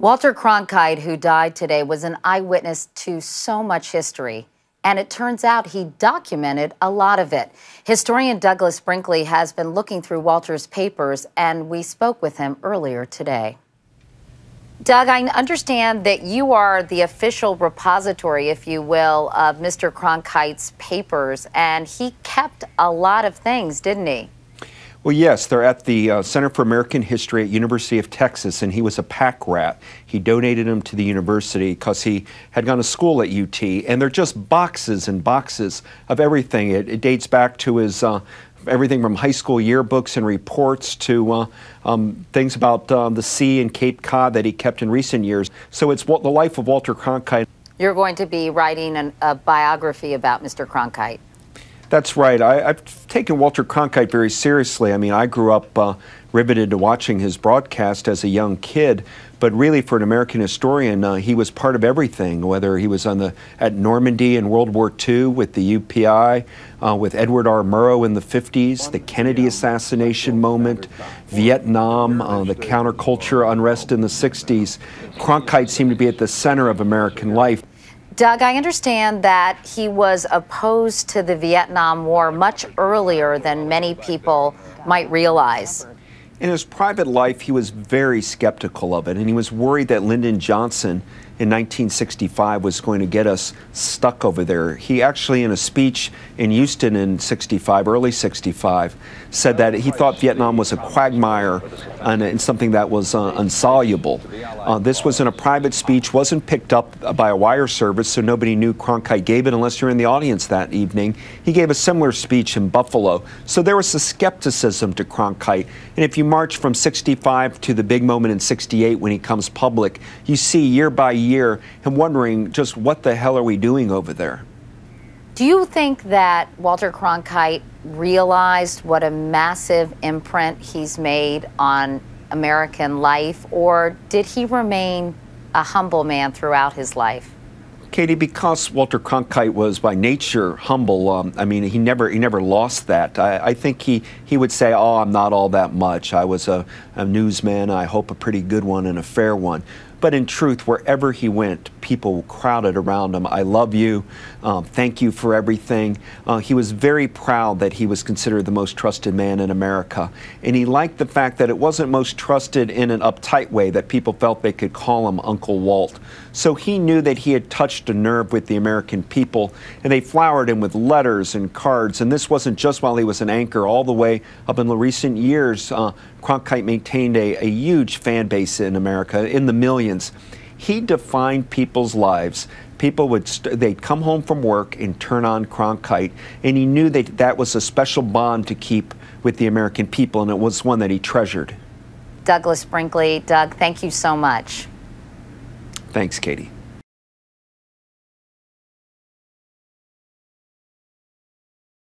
Walter Cronkite, who died today, was an eyewitness to so much history. And it turns out he documented a lot of it. Historian Douglas Brinkley has been looking through Walter's papers, and we spoke with him earlier today. Doug, I understand that you are the official repository, if you will, of Mr. Cronkite's papers, and he kept a lot of things, didn't he? Well, yes, they're at the Center for American History at University of Texas, and he was a pack rat. He donated them to the university because he had gone to school at UT, and they're just boxes and boxes of everything. It dates back to his everything from high school yearbooks and reports to things about the sea and Cape Cod that he kept in recent years. So it's the life of Walter Cronkite. You're going to be writing a biography about Mr. Cronkite. That's right. I've taken Walter Cronkite very seriously. I mean, I grew up riveted to watching his broadcast as a young kid, but really for an American historian, he was part of everything, whether he was at Normandy in World War II with the UPI, with Edward R. Murrow in the 50s, the Kennedy assassination moment, Vietnam, the counterculture unrest in the 60s. Cronkite seemed to be at the center of American life. Doug, I understand that he was opposed to the Vietnam War much earlier than many people might realize. In his private life, he was very skeptical of it, and he was worried that Lyndon Johnson in 1965 was going to get us stuck over there. He actually, in a speech in Houston in early 65, said that he thought Vietnam was a quagmire and something that was insoluble. This was in a private speech, wasn't picked up by a wire service, so nobody knew Cronkite gave it unless you're in the audience that evening. He gave a similar speech in Buffalo. So there was a skepticism to Cronkite. And if you march from 65 to the big moment in 68 when he comes public, you see year by year him wondering just what the hell are we doing over there? Do you think that Walter Cronkite realized what a massive imprint he's made on American life, or did he remain a humble man throughout his life? Katie, because Walter Cronkite was by nature humble, I mean, he never lost that. I think he would say, oh, I'm not all that much. I was a newsman, I hope a pretty good one and a fair one. But in truth, wherever he went, people crowded around him. I love you. Thank you for everything. He was very proud that he was considered the most trusted man in America. And he liked the fact that it wasn't most trusted in an uptight way, that people felt they could call him Uncle Walt. So he knew that he had touched a nerve with the American people, and they flowered him with letters and cards. And this wasn't just while he was an anchor. All the way up in the recent years, Cronkite maintained a huge fan base in America, in the millions. He defined people's lives. People they'd come home from work and turn on Cronkite, and he knew that was a special bond to keep with the American people, and it was one that he treasured. Douglas Brinkley, Doug, thank you so much. Thanks, Katie.